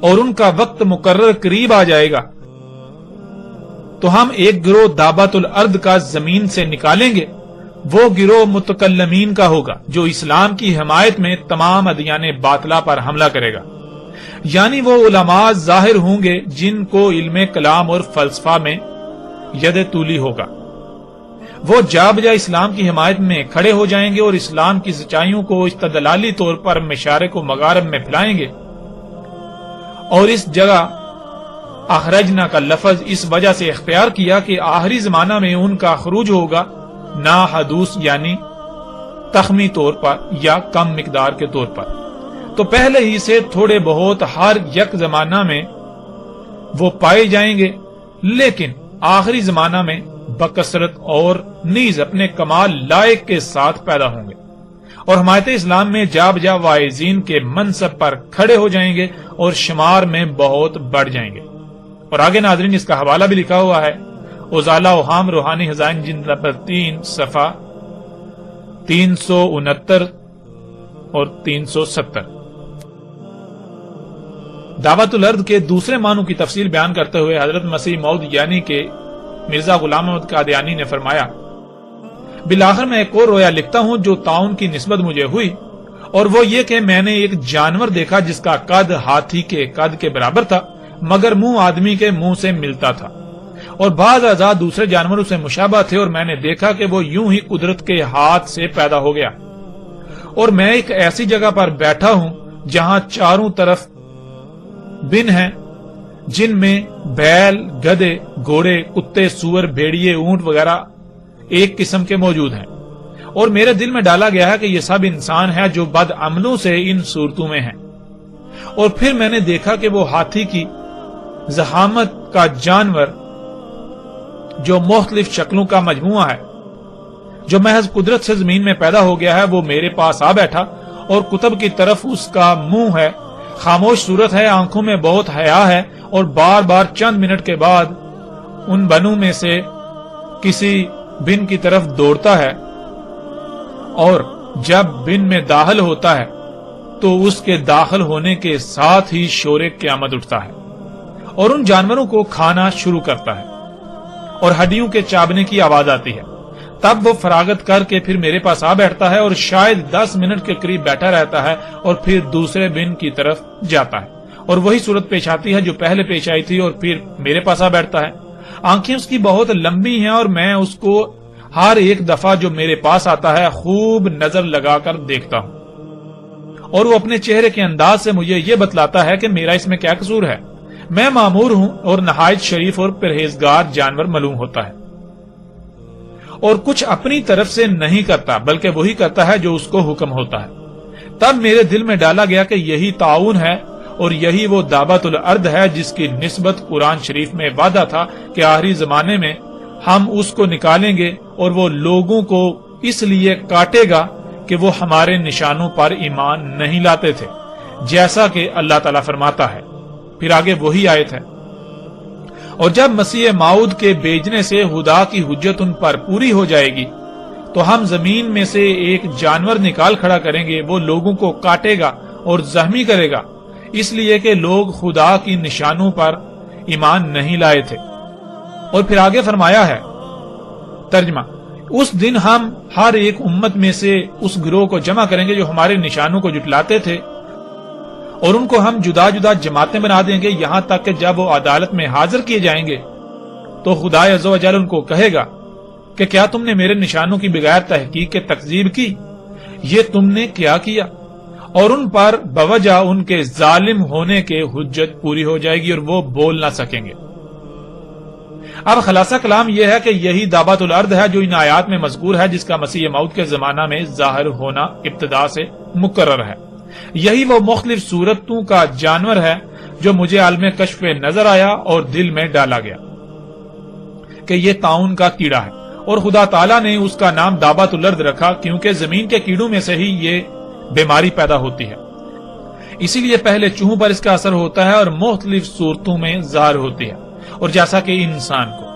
اور ان کا وقت مقرر قریب آ جائے گا تو ہم ایک گروہ دابت الارض کا زمین سے نکالیں گے. وہ گروہ متکلمین کا ہوگا جو اسلام کی حمایت میں تمام ادیان باطلہ پر حملہ کرے گا. یعنی وہ علماء ظاہر ہوں گے جن کو علم کلام اور فلسفہ میں ید طولی ہوگا. وہ جا بجا اسلام کی حمایت میں کھڑے ہو جائیں گے اور اسلام کی سچائیوں کو استدلالی طور پر مشارق و مغارب میں پھیلائیں گے. اور اس جگہ اخرجنا کا لفظ اس وجہ سے اختیار کیا کہ آخری زمانہ میں ان کا خروج ہوگا نا حدوث یعنی تخمی طور پر یا کم مقدار کے طور پر. تو پہلے ہی سے تھوڑے بہت ہر یک زمانہ میں وہ پائے جائیں گے، لیکن آخری زمانہ میں بکثرت اور نیز اپنے کمال لائق کے ساتھ پیدا ہوں گے اور حمایت اسلام میں جا بجا واعظین کے منصب پر کھڑے ہو جائیں گے اور شمار میں بہت بڑھ جائیں گے. اور آگے ناظرین اس کا حوالہ بھی لکھا ہوا ہے، ازالہ اوہام روحانی خزائن جلد نمبر 3 صفحہ 369 اور 370. دعوت الارض کے دوسرے معنوں کی تفصیل بیان کرتے ہوئے حضرت مسیح موعود یعنی کہ مرزا غلام احمد قادیانی نے فرمایا، بالآخر میں ایک اور رویا لکھتا ہوں جو طاعون کی نسبت مجھے ہوئی، اور وہ یہ کہ میں نے ایک جانور دیکھا جس کا قد ہاتھی کے قد کے برابر تھا مگر منہ آدمی کے منہ سے ملتا تھا، اور بعض اعضاء دوسرے جانوروں سے مشابہ تھے، اور میں نے دیکھا کہ وہ یوں ہی قدرت کے ہاتھ سے پیدا ہو گیا. اور میں ایک ایسی جگہ پر بیٹھا ہوں جہاں چاروں طرف بن ہیں جن میں بیل، گدے، گھوڑے، کتے، سور، بھیڑیے، اونٹ وغیرہ ایک قسم کے موجود ہیں. اور میرے دل میں ڈالا گیا ہے کہ یہ سب انسان ہیں جو بد عملوں سے ان صورتوں میں ہیں. اور پھر میں نے دیکھا کہ وہ ہاتھی کی زحامت کا جانور جو مختلف شکلوں کا مجموعہ ہے جو محض قدرت سے زمین میں پیدا ہو گیا ہے، وہ میرے پاس آ بیٹھا اور کتب کی طرف اس کا منہ ہے، خاموش صورت ہے، آنکھوں میں بہت حیا ہے، اور بار بار چند منٹ کے بعد ان بنوں میں سے کسی بن کی طرف دوڑتا ہے، اور جب بن میں داخل ہوتا ہے تو اس کے داخل ہونے کے ساتھ ہی شور قیامت اٹھتا ہے اور ان جانوروں کو کھانا شروع کرتا ہے اور ہڈیوں کے چابنے کی آواز آتی ہے. تب وہ فراغت کر کے پھر میرے پاس آ بیٹھتا ہے اور شاید 10 منٹ کے قریب بیٹھا رہتا ہے اور پھر دوسرے بن کی طرف جاتا ہے اور وہی صورت پیش آتی ہے جو پہلے پیش آئی تھی، اور پھر میرے پاس آ بیٹھتا ہے. آنکھیں اس کی بہت لمبی ہیں اور میں اس کو ہر ایک دفعہ جو میرے پاس آتا ہے خوب نظر لگا کر دیکھتا ہوں، اور وہ اپنے چہرے کے انداز سے مجھے یہ بتلاتا ہے کہ میرا اس میں کیا قصور ہے. میں مامور ہوں اور نہایت شریف اور پرہیزگار جانور معلوم ہوتا ہے، اور کچھ اپنی طرف سے نہیں کرتا بلکہ وہی کرتا ہے جو اس کو حکم ہوتا ہے. تب میرے دل میں ڈالا گیا کہ یہی طاعون ہے اور یہی وہ دعوت الارض ہے جس کی نسبت قرآن شریف میں وعدہ تھا کہ آخری زمانے میں ہم اس کو نکالیں گے اور وہ لوگوں کو اس لیے کاٹے گا کہ وہ ہمارے نشانوں پر ایمان نہیں لاتے تھے، جیسا کہ اللہ تعالیٰ فرماتا ہے. پھر آگے وہی آیت ہے، اور جب مسیح موعود کے بھیجنے سے خدا کی حجت ان پر پوری ہو جائے گی تو ہم زمین میں سے ایک جانور نکال کھڑا کریں گے، وہ لوگوں کو کاٹے گا اور زخمی کرے گا، اس لیے کہ لوگ خدا کی نشانوں پر ایمان نہیں لائے تھے. اور پھر آگے فرمایا ہے ترجمہ، اس دن ہم ہر ایک امت میں سے اس گروہ کو جمع کریں گے جو ہمارے نشانوں کو جھٹلاتے تھے، اور ان کو ہم جدا جدا جماعتیں بنا دیں گے، یہاں تک کہ جب وہ عدالت میں حاضر کیے جائیں گے تو خدا عز و جل ان کو کہے گا کہ کیا تم نے میرے نشانوں کی بغیر تحقیق کے تکذیب کی؟ یہ تم نے کیا کیا؟ اور ان پر بوجہ ان کے ظالم ہونے کے حجت پوری ہو جائے گی اور وہ بول نہ سکیں گے. اب خلاصہ کلام یہ ہے کہ یہی دعوت الارض ہے جو ان آیات میں مذکور ہے، جس کا مسیح موعود کے زمانہ میں ظاہر ہونا ابتدا سے مقرر ہے. یہی وہ مختلف صورتوں کا جانور ہے جو مجھے عالم کشف نظر آیا اور دل میں ڈالا گیا کہ یہ طاعون کا کیڑا ہے، اور خدا تعالیٰ نے اس کا نام دعوت الارض رکھا کیونکہ زمین کے کیڑوں میں سے ہی یہ بیماری پیدا ہوتی ہے. اسی لیے پہلے چوہوں پر اس کا اثر ہوتا ہے اور مختلف صورتوں میں ظاہر ہوتی ہے، اور جیسا کہ انسان کو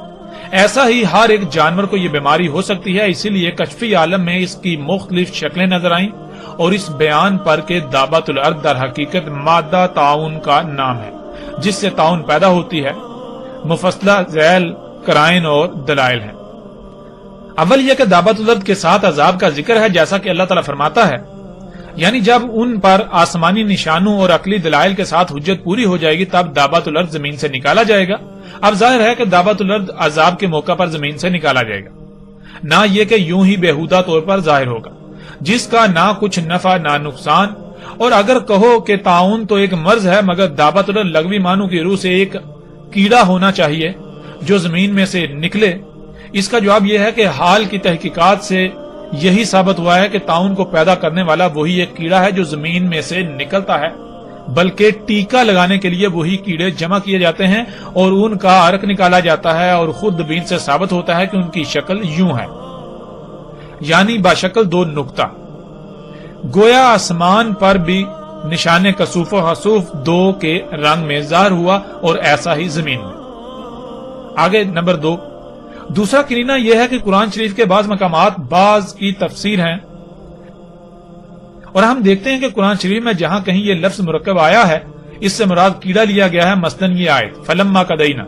ایسا ہی ہر ایک جانور کو یہ بیماری ہو سکتی ہے. اسی لیے کشفی عالم میں اس کی مختلف شکلیں نظر آئیں اور اس بیان پر کہ دعوت الارض در حقیقت مادہ طاعون کا نام ہے. جس سے طاعون پیدا ہوتی ہے، مفصلہ ذیل قرائن اور دلائل ہیں۔ اول یہ کہ دعوت الارض کے ساتھ عذاب کا ذکر ہے، جیسا کہ اللہ تعالیٰ فرماتا ہے، یعنی جب ان پر آسمانی نشانوں اور عقلی دلائل کے ساتھ حجت پوری ہو جائے گی تب دعوت الارض زمین سے نکالا جائے گا۔ اب ظاہر ہے کہ دعوت الارض عذاب کے موقع پر زمین سے نکالا جائے گا، نہ یہ کہ یوں ہی بیہودہ طور پر ظاہر ہوگا جس کا نہ کچھ نفع نہ نقصان۔ اور اگر کہو کہ طاعون تو ایک مرض ہے مگر دعوت الارض لغوی معنوں کی روح سے ایک کیڑا ہونا چاہیے جو زمین میں سے نکلے، اس کا جواب یہ ہے کہ حال کی تحقیقات سے یہی ثابت ہوا ہے کہ طاعون کو پیدا کرنے والا وہی ایک کیڑا ہے جو زمین میں سے نکلتا ہے، بلکہ ٹیکا لگانے کے لیے وہی کیڑے جمع کیے جاتے ہیں اور ان کا عرق نکالا جاتا ہے، اور خود دبین سے ثابت ہوتا ہے کہ ان کی شکل یوں ہے، یعنی باشکل دو نقطہ۔ گویا آسمان پر بھی نشان کسوف و حسوف دو کے رنگ میں ظاہر ہوا اور ایسا ہی زمین میں۔ آگے نمبر 2، دوسرا قرینہ یہ ہے کہ قرآن شریف کے بعض مقامات بعض کی تفسیر ہیں، اور ہم دیکھتے ہیں کہ قرآن شریف میں جہاں کہیں یہ لفظ مرکب آیا ہے اس سے مراد کیڑا لیا گیا ہے، مثلاً یہ آیت فلما قضینا،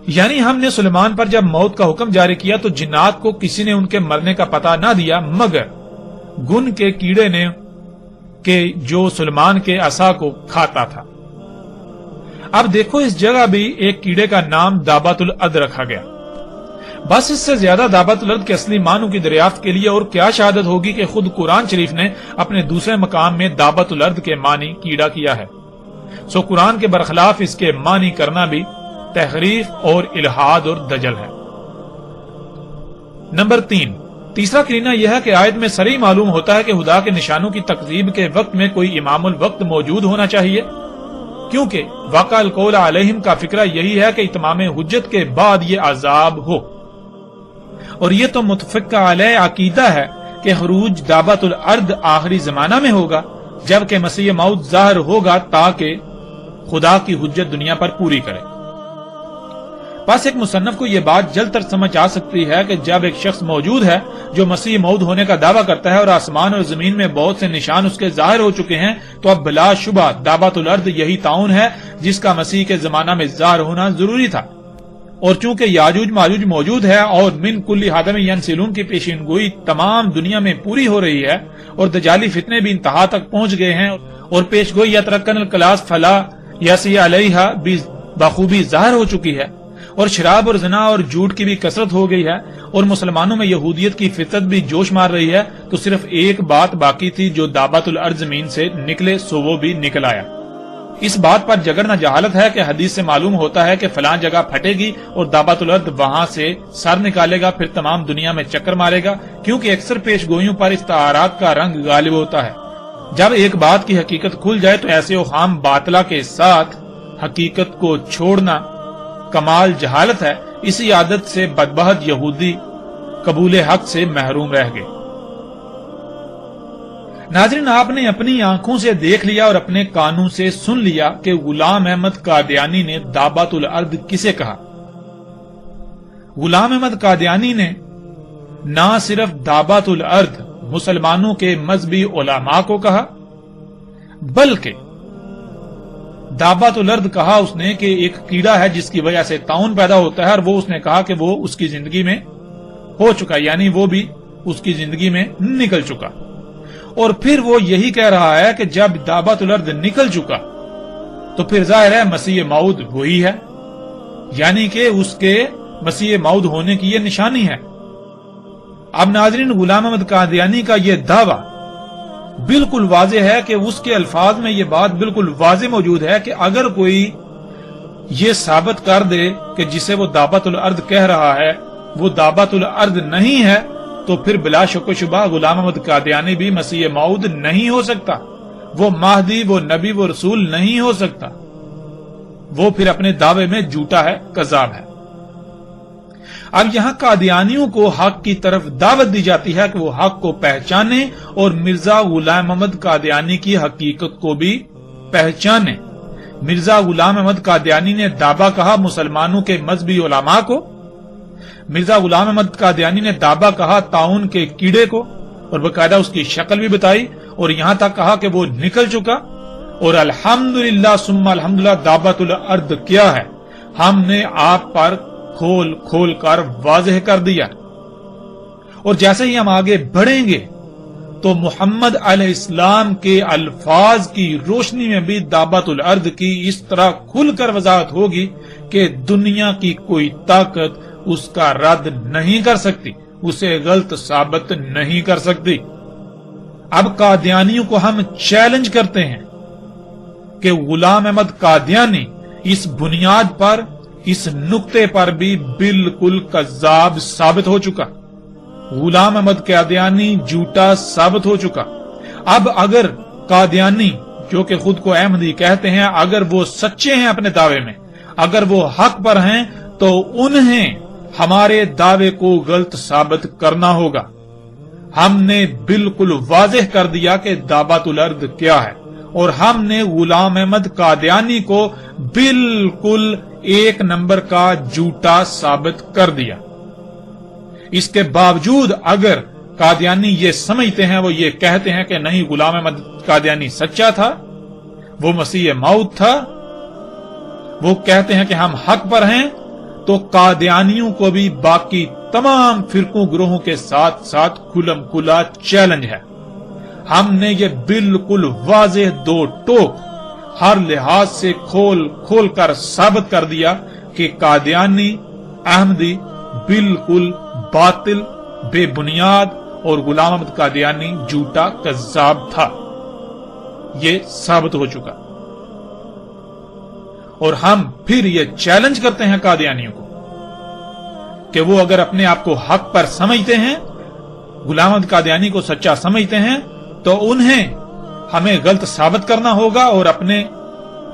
یعنی ہم نے سلیمان پر جب موت کا حکم جاری کیا تو جنات کو کسی نے ان کے مرنے کا پتہ نہ دیا مگر گن کے کیڑے نے کہ جو سلیمان کے عصا کو کھاتا تھا۔ اب دیکھو اس جگہ بھی ایک کیڑے کا نام دابۃ الارض رکھا گیا، بس اس سے زیادہ دعوت الارض کے اصلی معنوں کی دریافت کے لیے اور کیا شہادت ہوگی کہ خود قرآن شریف نے اپنے دوسرے مقام میں دعوت الارض کے معنی کیڑا کیا ہے، سو قرآن کے برخلاف اس کے معنی کرنا بھی تحریف اور الحاد اور دجل ہے۔ نمبر 3، تیسرا قرینہ یہ ہے کہ آیت میں صریح معلوم ہوتا ہے کہ خدا کے نشانوں کی تکذیب کے وقت میں کوئی امام الوقت موجود ہونا چاہیے، کیونکہ واقع القول علیہم کا فکرہ یہی ہے کہ اتمام حجت کے بعد یہ عذاب ہو، اور یہ تو متفق علیہ عقیدہ ہے کہ خروج دعوت الارض آخری زمانہ میں ہوگا جبکہ مسیح موعود ظاہر ہوگا تاکہ خدا کی حجت دنیا پر پوری کرے۔ بس ایک مصنف کو یہ بات جلد تر سمجھ آ سکتی ہے کہ جب ایک شخص موجود ہے جو مسیح موعود ہونے کا دعویٰ کرتا ہے اور آسمان اور زمین میں بہت سے نشان اس کے ظاہر ہو چکے ہیں، تو اب بلا شبہ دعوت الارض یہی طاعون ہے جس کا مسیح کے زمانہ میں ظاہر ہونا ضروری تھا، اور چونکہ یاجوج ماجوج موجود ہے اور من کل حدم ینسلون کی پیشین گوئی تمام دنیا میں پوری ہو رہی ہے اور دجالی فتنے بھی انتہا تک پہنچ گئے ہیں اور پیش گوئی یترکن الکلاس فلا یسی علیہا بھی بخوبی ظاہر ہو چکی ہے، اور شراب اور زنا اور جھوٹ کی بھی کثرت ہو گئی ہے، اور مسلمانوں میں یہودیت کی فطرت بھی جوش مار رہی ہے، تو صرف ایک بات باقی تھی جو دعوت الارض زمین سے نکلے، سو وہ بھی نکل آیا۔ اس بات پر جگرنا جہالت ہے کہ حدیث سے معلوم ہوتا ہے کہ فلاں جگہ پھٹے گی اور دعوت الارض وہاں سے سر نکالے گا، پھر تمام دنیا میں چکر مارے گا، کیونکہ اکثر پیش گوئیوں پر استعارات کا رنگ غالب ہوتا ہے۔ جب ایک بات کی حقیقت کھل جائے تو ایسے اوہام باطلہ کے ساتھ حقیقت کو چھوڑنا کمال جہالت ہے، اسی عادت سے بدبخت یہودی قبول حق سے محروم رہ گئے۔ ناظرین، آپ نے اپنی آنکھوں سے دیکھ لیا اور اپنے کانوں سے سن لیا کہ غلام احمد قادیانی نے دعوت الارض کسے کہا۔ غلام احمد قادیانی نے نہ صرف دعوت الارض مسلمانوں کے مذہبی علماء کو کہا، بلکہ دعوت الارض کہا اس نے کہ ایک کیڑا ہے جس کی وجہ سے طاعون پیدا ہوتا ہے، اور وہ اس نے کہا کہ وہ اس کی زندگی میں ہو چکا، یعنی وہ بھی اس کی زندگی میں نکل چکا۔ اور پھر وہ یہی کہہ رہا ہے کہ جب دعوت الارض نکل چکا تو پھر ظاہر ہے مسیح موعود وہی ہے، یعنی کہ اس کے مسیح موعود ہونے کی یہ نشانی ہے۔ اب ناظرین، غلام احمد قادیانی کا یہ دعویٰ بالکل واضح ہے کہ اس کے الفاظ میں یہ بات بالکل واضح موجود ہے کہ اگر کوئی یہ ثابت کر دے کہ جسے وہ دعوت الارض کہہ رہا ہے وہ دعوت الارض نہیں ہے تو پھر بلا شک و شبہ غلام احمد قادیانی بھی مسیح موعود نہیں ہو سکتا، وہ مہدی، وہ نبی، وہ رسول نہیں ہو سکتا، وہ پھر اپنے دعوے میں جھوٹا ہے، کذاب ہے۔ اب یہاں قادیانیوں کو حق کی طرف دعوت دی جاتی ہے کہ وہ حق کو پہچانے اور مرزا غلام احمد قادیانی کی حقیقت کو بھی پہچانے۔ مرزا غلام احمد قادیانی نے دعویٰ کہا مسلمانوں کے مذہبی علماء کو، مرزا غلام احمد قادیانی نے دعویٰ کہا طاعون کے کیڑے کو، اور باقاعدہ اس کی شکل بھی بتائی، اور یہاں تک کہا کہ وہ نکل چکا، اور الحمدللہ ثم الحمدللہ دعوت الارض کیا ہے ہم نے آپ پر کھول کھول کر واضح کر دیا. اور جیسے ہی ہم آگے بڑھیں گے تو محمد علیہ السلام کے الفاظ کی روشنی میں بھی دعوت الارض کی اس طرح کھل کر وضاحت ہوگی کہ دنیا کی کوئی طاقت اس کا رد نہیں کر سکتی، اسے غلط ثابت نہیں کر سکتی. اب قادیانیوں کو ہم چیلنج کرتے ہیں کہ غلام احمد قادیانی اس بنیاد پر، اس نقطے پر بھی بالکل کذاب ثابت ہو چکا. غلام احمد قادیانی جھوٹا ثابت ہو چکا. اب اگر قادیانی جو کہ خود کو احمدی کہتے ہیں، اگر وہ سچے ہیں اپنے دعوے میں، اگر وہ حق پر ہیں، تو انہیں ہمارے دعوے کو غلط ثابت کرنا ہوگا. ہم نے بالکل واضح کر دیا کہ دعوت الارض کیا ہے، اور ہم نے غلام احمد قادیانی کو بالکل 1 نمبر کا جھوٹا ثابت کر دیا. اس کے باوجود اگر قادیانی یہ سمجھتے ہیں، وہ یہ کہتے ہیں کہ نہیں غلام احمد قادیانی سچا تھا، وہ مسیح موعود تھا، وہ کہتے ہیں کہ ہم حق پر ہیں، تو قادیانیوں کو بھی باقی تمام فرقوں گروہوں کے ساتھ ساتھ کھلم کھلا چیلنج ہے. ہم نے یہ بالکل واضح 2 ٹوک ہر لحاظ سے کھول کھول کر ثابت کر دیا کہ قادیانی احمدی بالکل باطل، بے بنیاد، اور غلام احمد قادیانی جھوٹا کذاب تھا. یہ ثابت ہو چکا. اور ہم پھر یہ چیلنج کرتے ہیں قادیانیوں کو کہ وہ اگر اپنے آپ کو حق پر سمجھتے ہیں، غلام احمد قادیانی کو سچا سمجھتے ہیں، تو انہیں ہمیں غلط ثابت کرنا ہوگا اور اپنے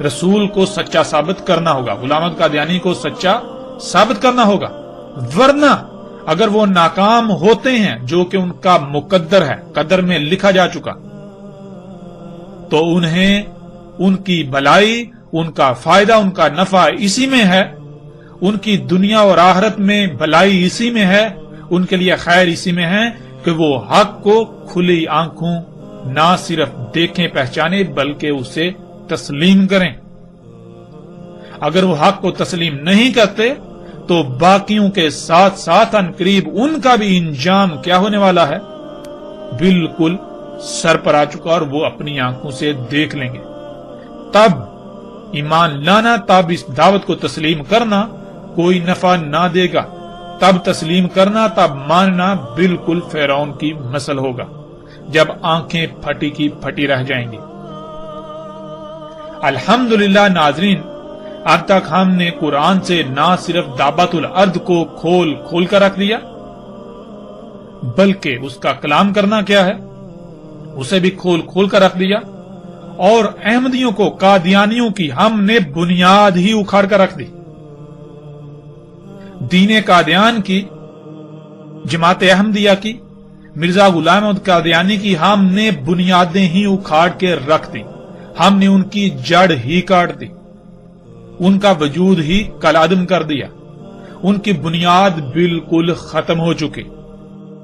رسول کو سچا ثابت کرنا ہوگا، غلام احمد قادیانی کو سچا ثابت کرنا ہوگا. ورنہ اگر وہ ناکام ہوتے ہیں، جو کہ ان کا مقدر ہے، قدر میں لکھا جا چکا، تو انہیں ان کی بھلائی، ان کا فائدہ، ان کا نفع اسی میں ہے، ان کی دنیا اور آخرت میں بھلائی اسی میں ہے، ان کے لیے خیر اسی میں ہے کہ وہ حق کو کھلی آنکھوں نہ صرف دیکھیں پہچانے بلکہ اسے تسلیم کریں. اگر وہ حق کو تسلیم نہیں کرتے تو باقیوں کے ساتھ ساتھ عنقریب ان کا بھی انجام کیا ہونے والا ہے، بالکل سر پر آ چکا، اور وہ اپنی آنکھوں سے دیکھ لیں گے. تب ایمان لانا، تب اس دعوت کو تسلیم کرنا کوئی نفع نہ دے گا. تب تسلیم کرنا، تب ماننا بالکل فرعون کی مثل ہوگا، جب آنکھیں پھٹی کی پھٹی رہ جائیں گی. الحمدللہ ناظرین، اب تک ہم نے قرآن سے نہ صرف دعوت الارض کو کھول کھول کر رکھ دیا، بلکہ اس کا کلام کرنا کیا ہے اسے بھی کھول کھول کر رکھ دیا، اور احمدیوں کو، قادیانیوں کی ہم نے بنیاد ہی اکھاڑ کر رکھ دی. دین قادیان کی، جماعت احمدیہ کی، مرزا غلام احمد قادیانی کی ہم نے بنیادیں ہی اکھاڑ کے رکھ دی. ہم نے ان کی جڑ ہی کاٹ دی، ان کا وجود ہی کالعدم کر دیا، ان کی بنیاد بالکل ختم ہو چکی.